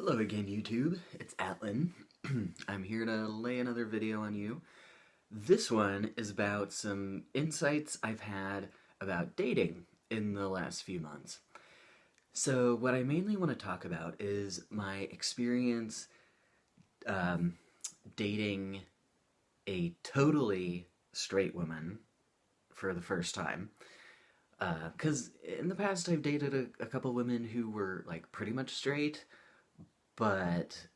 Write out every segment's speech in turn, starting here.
Hello again, YouTube. It's Atlin. I'm here to lay another video on you. This one is about some insights I've had about dating in the last few months. So, what I mainly want to talk about is my experience dating a totally straight woman for the first time. Because in the past, I've dated a couple women who were like pretty much straight, but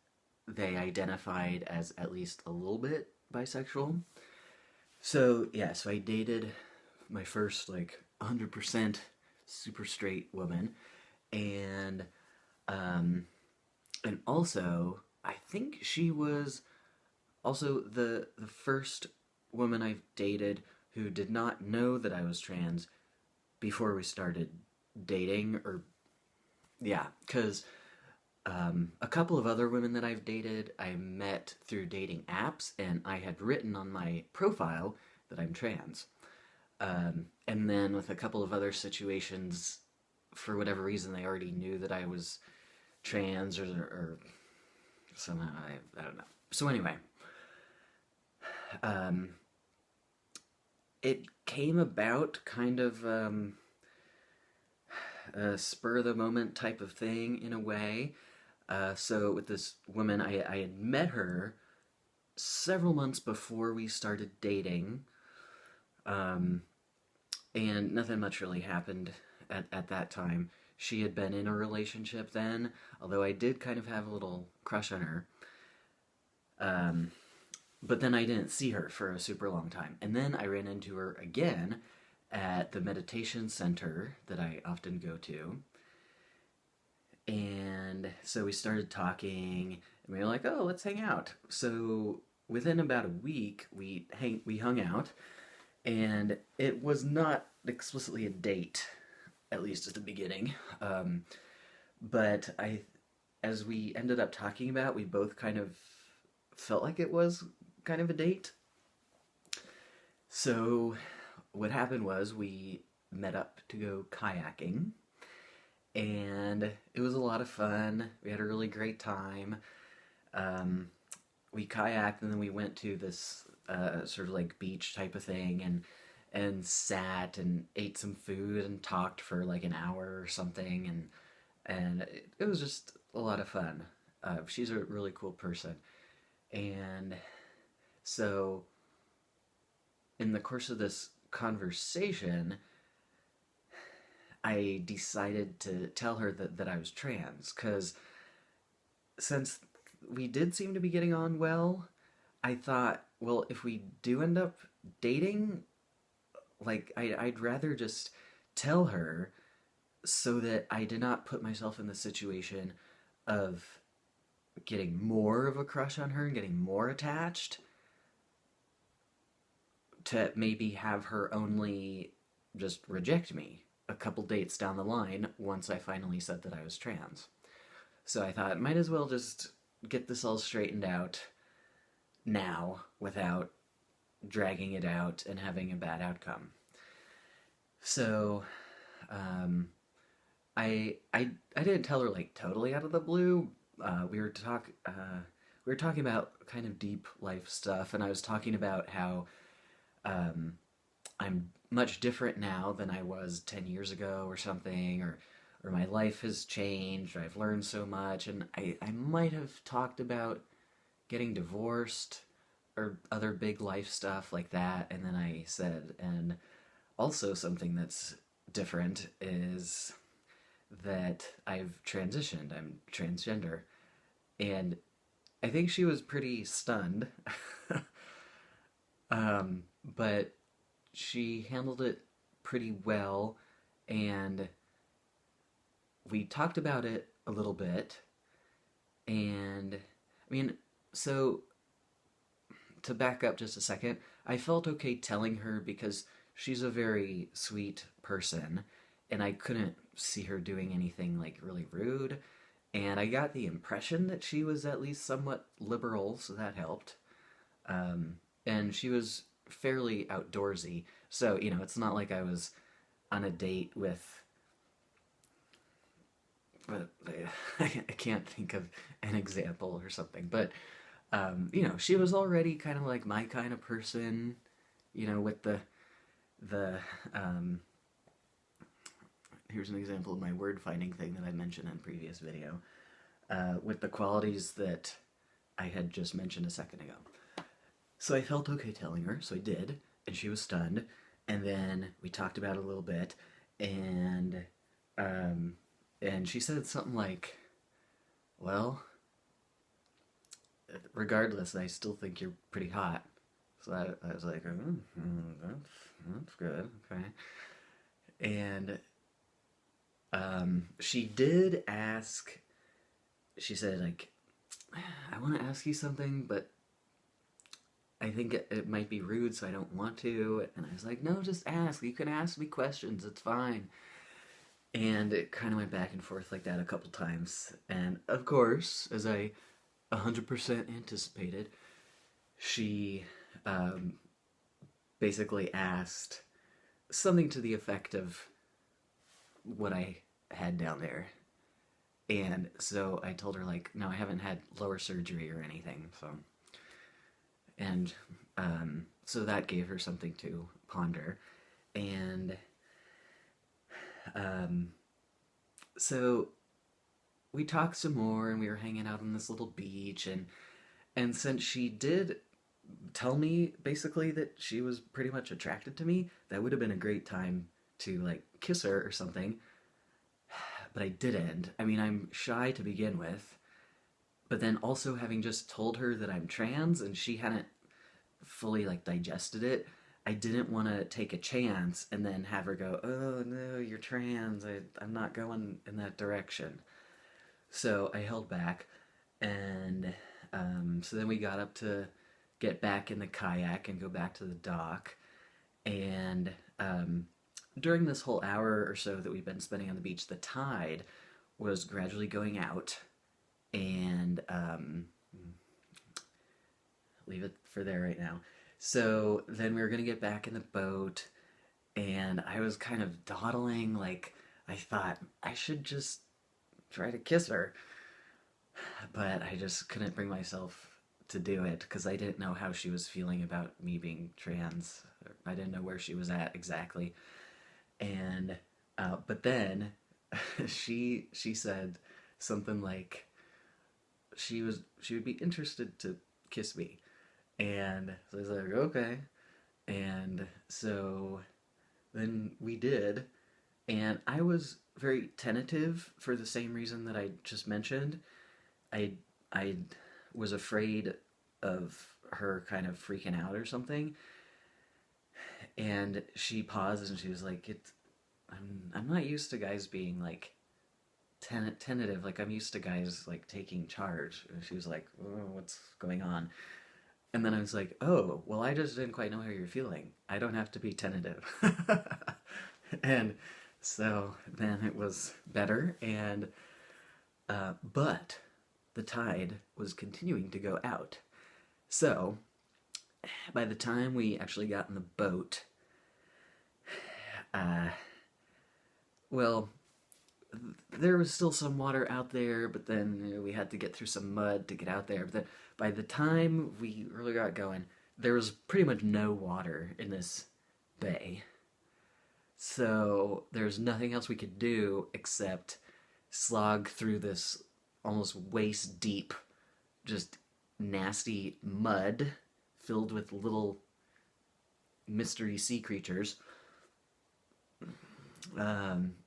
they identified as at least a little bit bisexual. So, yeah, so I dated my first, like, 100% super straight woman. And, um, and also, I think she was also the first woman I've dated who did not know that I was trans before we started dating, or, yeah, because a couple of other women that I've dated, I met through dating apps, and I had written on my profile that I'm trans. And then with a couple of other situations, for whatever reason, they already knew that I was trans, or somehow, I don't know. So anyway, um, it came about kind of a spur of the moment type of thing in a way. So with this woman, I had met her several months before we started dating, um, and nothing much really happened at that time. She had been in a relationship then, although I did kind of have a little crush on her. Um, but then I didn't see her for a super long time. And then I ran into her again at the meditation center that I often go to. And so we started talking, and we were like, "Oh, let's hang out." So within about a week, we hung out, and it was not explicitly a date, at least at the beginning. But as we ended up talking about, we both kind of felt like it was kind of a date. So what happened was we met up to go kayaking, and it was a lot of fun. We had a really great time. Um, we kayaked, and then we went to this sort of like beach type of thing, and sat and ate some food and talked for like an hour or something, and it was just a lot of fun. She's a really cool person, and so in the course of this conversation, I decided to tell her that I was trans, because since we did seem to be getting on well, I thought, well, if we do end up dating, like, I'd rather just tell her so that I did not put myself in the situation of getting more of a crush on her and getting more attached, to maybe have her only just reject me a couple dates down the line once I finally said that I was trans. So I thought, might as well just get this all straightened out now without dragging it out and having a bad outcome. So, um, I didn't tell her like totally out of the blue. We were talking about kind of deep life stuff, and I was talking about how um, I'm much different now than I was 10 years ago or something, or my life has changed, or I've learned so much, and I might have talked about getting divorced or other big life stuff like that, and then I said, and also something that's different is that I've transitioned, I'm transgender, and I think she was pretty stunned, but she handled it pretty well, and we talked about it a little bit, and I mean, so to back up just a second, I felt okay telling her because she's a very sweet person, and I couldn't see her doing anything like really rude, and I got the impression that she was at least somewhat liberal, so that helped. And she was fairly outdoorsy, so it's not like I was on a date with but I can't think of an example or something. But she was already kind of like my kind of person, with the here's an example of my word finding thing that I mentioned in a previous video, with the qualities that I had just mentioned a second ago. So I felt okay telling her, so I did, and she was stunned. And then we talked about it a little bit, and she said something like, "Well, regardless, I still think you're pretty hot." So I was like, that's good, okay. And she did ask. She said, like, "I want to ask you something, but I think it might be rude, so I don't want to." And I was like, "No, just ask. You can ask me questions. It's fine." And it kind of went back and forth like that a couple times. And of course, as I 100% anticipated, she basically asked something to the effect of what I had down there. And so I told her, like, no, I haven't had lower surgery or anything. And so that gave her something to ponder. And so we talked some more, and we were hanging out on this little beach. And since she did tell me basically that she was pretty much attracted to me, that would have been a great time to, like, kiss her or something. But I didn't. I mean, I'm shy to begin with. But then also having just told her that I'm trans and she hadn't fully, like, digested it, I didn't want to take a chance and then have her go, "Oh no, you're trans. I'm not going in that direction." So I held back, and so then we got up to get back in the kayak and go back to the dock. And during this whole hour or so that we've been spending on the beach, the tide was gradually going out, and leave it for there right now. So then we were going to get back in the boat, and I was kind of dawdling, like, I thought I should just try to kiss her, but I just couldn't bring myself to do it because I didn't know how she was feeling about me being trans. I didn't know where she was at exactly. And but then she said something like she would be interested to kiss me. And so I was like, okay. And so then we did, and I was very tentative for the same reason that I just mentioned. I was afraid of her kind of freaking out or something. And she paused and she was like, I'm not used to guys being like tentative. Like, I'm used to guys like taking charge." And she was like, "Oh, what's going on?" And then I was like, "Oh, well, I just didn't quite know how you're feeling. I don't have to be tentative." And so then it was better. And but the tide was continuing to go out. So by the time we actually got in the boat, well, there was still some water out there, but then we had to get through some mud to get out there. But then by the time we really got going, there was pretty much no water in this bay. So there's nothing else we could do except slog through this almost waist deep, just nasty mud filled with little mystery sea creatures,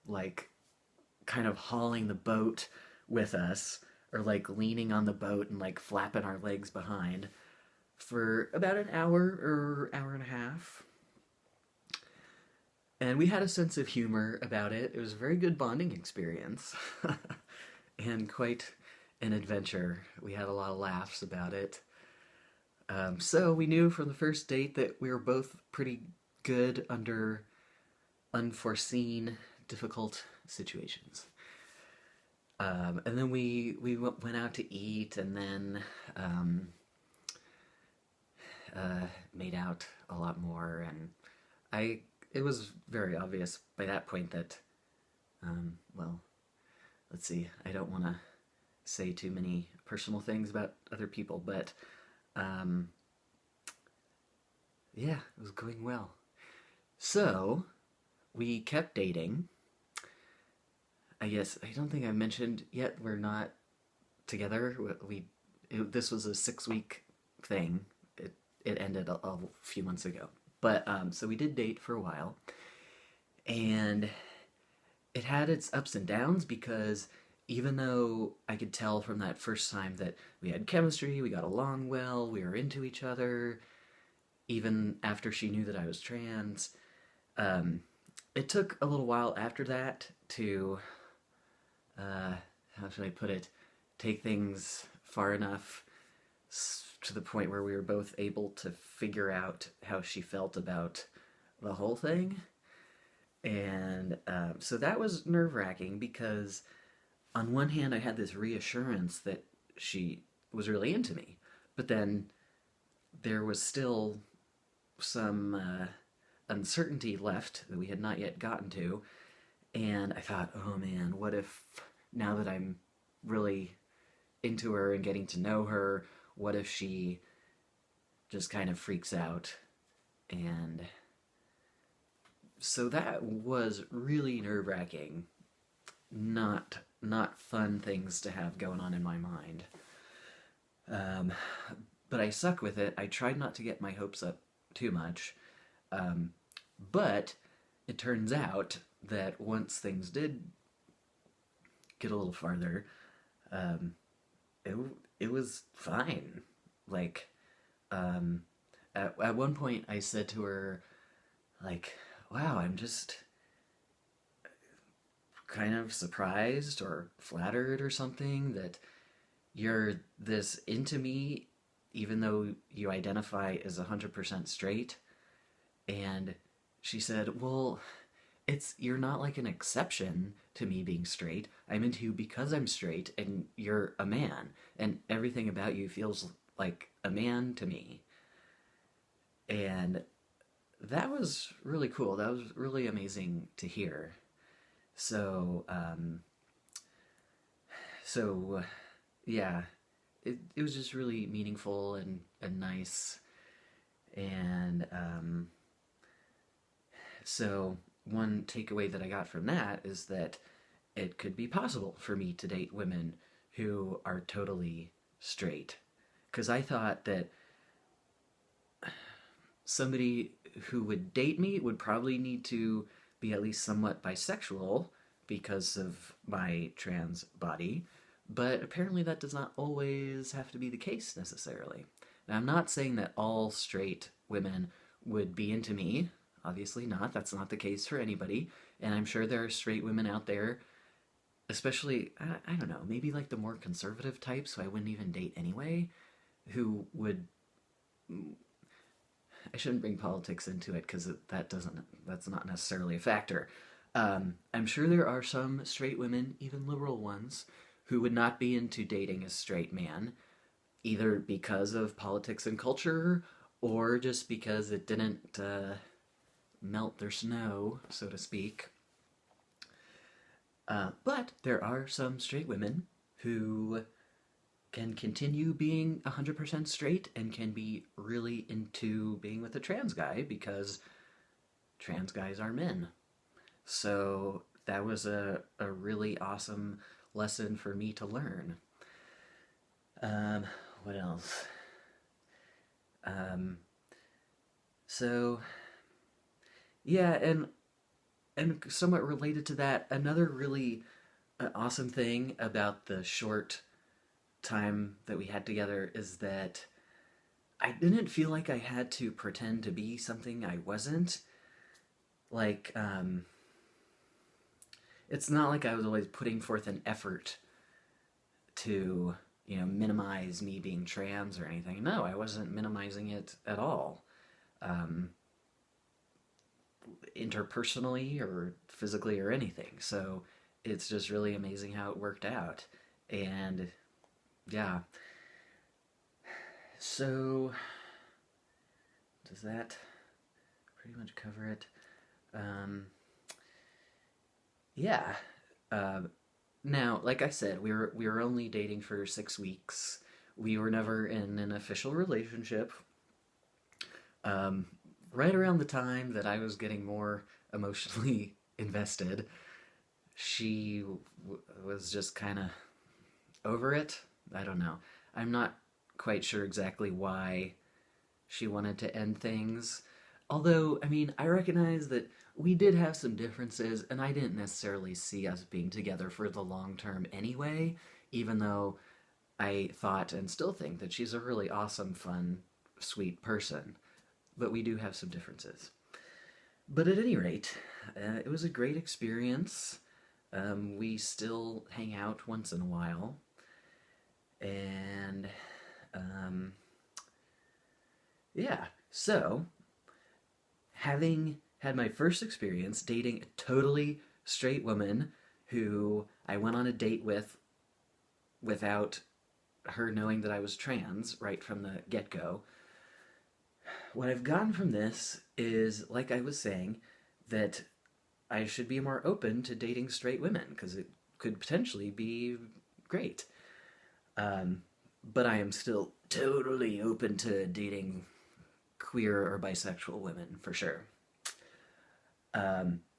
like kind of hauling the boat with us, or like leaning on the boat and like flapping our legs behind for about an hour or hour and a half. And we had a sense of humor about it. It was a very good bonding experience and quite an adventure. We had a lot of laughs about it. So we knew from the first date that we were both pretty good under unforeseen, difficult situations. And then we went out to eat, and then made out a lot more. And it was very obvious by that point that, well, let's see, I don't want to say too many personal things about other people, but um, yeah, it was going well. So we kept dating. I guess I don't think I mentioned yet we're not together. This was a 6 week thing. It ended a few months ago, but so we did date for a while, and it had its ups and downs because even though I could tell from that first time that we had chemistry, we got along well, we were into each other, even after she knew that I was trans, um, it took a little while after that to, uh, how should I put it, take things far enough to the point where we were both able to figure out how she felt about the whole thing. And so that was nerve wracking because, on one hand, I had this reassurance that she was really into me, but then there was still some uncertainty left that we had not yet gotten to. And I thought, oh man, what if now that I'm really into her and getting to know her, what if she just kind of freaks out? And so that was really nerve-wracking. Not fun things to have going on in my mind. Um, but I suck with it. I tried not to get my hopes up too much. Um, but it turns out that once things did get a little farther, um, it, it was fine. Like, at one point I said to her, like, wow, I'm just kind of surprised or flattered or something that you're this into me, even though you identify as 100% straight. And she said, well, you're not like an exception to me being straight. I'm into you because I'm straight and you're a man, and everything about you feels like a man to me. And that was really cool. That was really amazing to hear. So, so yeah, it was just really meaningful and nice. And so one takeaway that I got from that is that it could be possible for me to date women who are totally straight. Because I thought that somebody who would date me would probably need to be at least somewhat bisexual because of my trans body, but apparently that does not always have to be the case necessarily. Now, I'm not saying that all straight women would be into me. Obviously not. That's not the case for anybody. And I'm sure there are straight women out there, especially, I don't know, maybe like the more conservative types who I wouldn't even date anyway, who would. I shouldn't bring politics into it because that's not necessarily a factor. I'm sure there are some straight women, even liberal ones, who would not be into dating a straight man, either because of politics and culture or just because it didn't melt their snow, so to speak. But there are some straight women who can continue being 100% straight and can be really into being with a trans guy because trans guys are men. So that was a really awesome lesson for me to learn. Um, what else? Um, so yeah, and somewhat related to that, another really awesome thing about the short time that we had together is that I didn't feel like I had to pretend to be something I wasn't. Like, it's not like I was always putting forth an effort to, minimize me being trans or anything. No, I wasn't minimizing it at all. Um, Interpersonally or physically or anything. So it's just really amazing how it worked out. And yeah. So does that pretty much cover it? Yeah. Uh, Now, like I said, we were only dating for 6 weeks. We were never in an official relationship. Um, right around the time that I was getting more emotionally invested, she was just kind of over it. I don't know. I'm not quite sure exactly why she wanted to end things. Although, I mean, I recognize that we did have some differences, and I didn't necessarily see us being together for the long term anyway, even though I thought and still think that she's a really awesome, fun, sweet person. But we do have some differences. But at any rate, it was a great experience. We still hang out once in a while. And um, yeah, so having had my first experience dating a totally straight woman who I went on a date with without her knowing that I was trans right from the get go, what I've gotten from this is, like I was saying, that I should be more open to dating straight women because it could potentially be great. Um, but I am still totally open to dating queer or bisexual women for sure.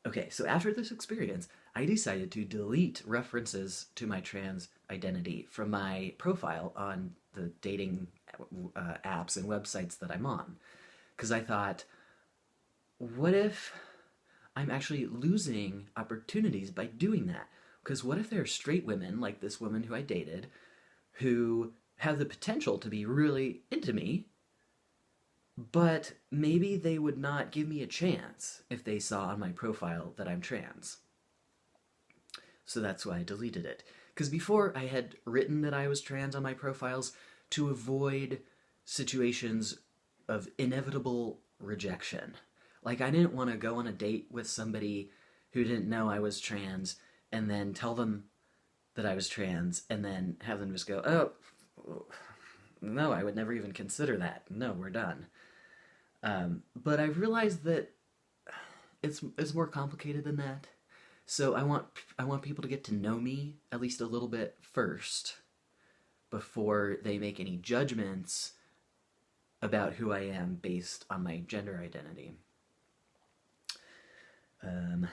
Okay, so after this experience, I decided to delete references to my trans identity from my profile on the dating apps and websites that I'm on. Because I thought, what if I'm actually losing opportunities by doing that? Because what if there are straight women, like this woman who I dated, who have the potential to be really into me, but maybe they would not give me a chance if they saw on my profile that I'm trans. So that's why I deleted it. Because before I had written that I was trans on my profiles to avoid situations of inevitable rejection. Like, I didn't want to go on a date with somebody who didn't know I was trans and then tell them that I was trans and then have them just go, oh, no, I would never even consider that. No, we're done. But I've realized that it's more complicated than that. So I want people to get to know me at least a little bit first before they make any judgments about who I am based on my gender identity. Um,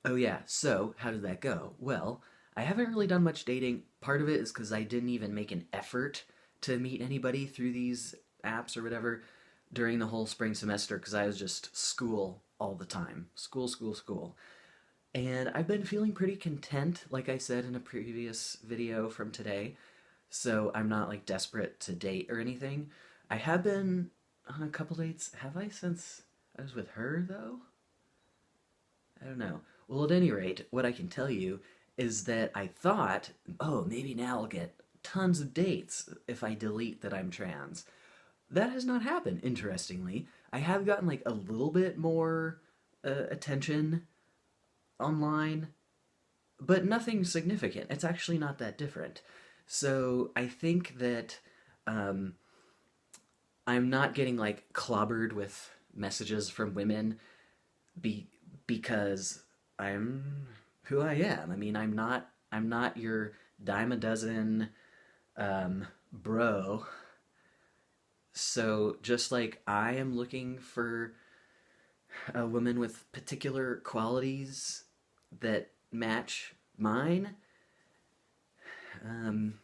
oh yeah, so how did that go? Well, I haven't really done much dating. Part of it is because I didn't even make an effort to meet anybody through these apps or whatever during the whole spring semester because I was just school all the time. School, school, school. And I've been feeling pretty content, like I said in a previous video from today. So I'm not like desperate to date or anything. I have been on a couple dates. Have I since I was with her though? I don't know. Well, at any rate, what I can tell you is that I thought, oh, maybe now I'll get tons of dates if I delete that I'm trans. That has not happened, interestingly. I have gotten like a little bit more attention online, but nothing significant. It's actually not that different. So I think that um, I'm not getting like clobbered with messages from women be because I'm who I am. I mean, I'm not your dime a dozen bro. So just like I am looking for a woman with particular qualities that match mine, um,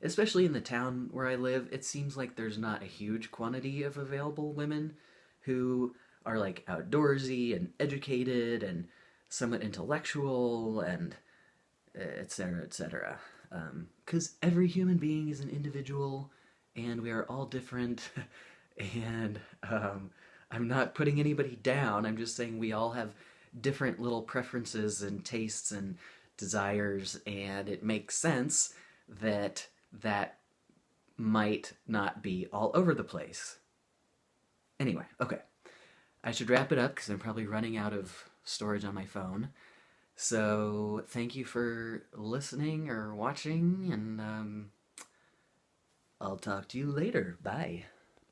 especially in the town where I live, it seems like there's not a huge quantity of available women who are like outdoorsy and educated and somewhat intellectual and etc. etc. Because every human being is an individual and we are all different. And I'm not putting anybody down. I'm just saying we all have different little preferences and tastes and desires, and it makes sense that that might not be all over the place. Anyway, okay. I should wrap it up because I'm probably running out of storage on my phone. So thank you for listening or watching, and I'll talk to you later. Bye.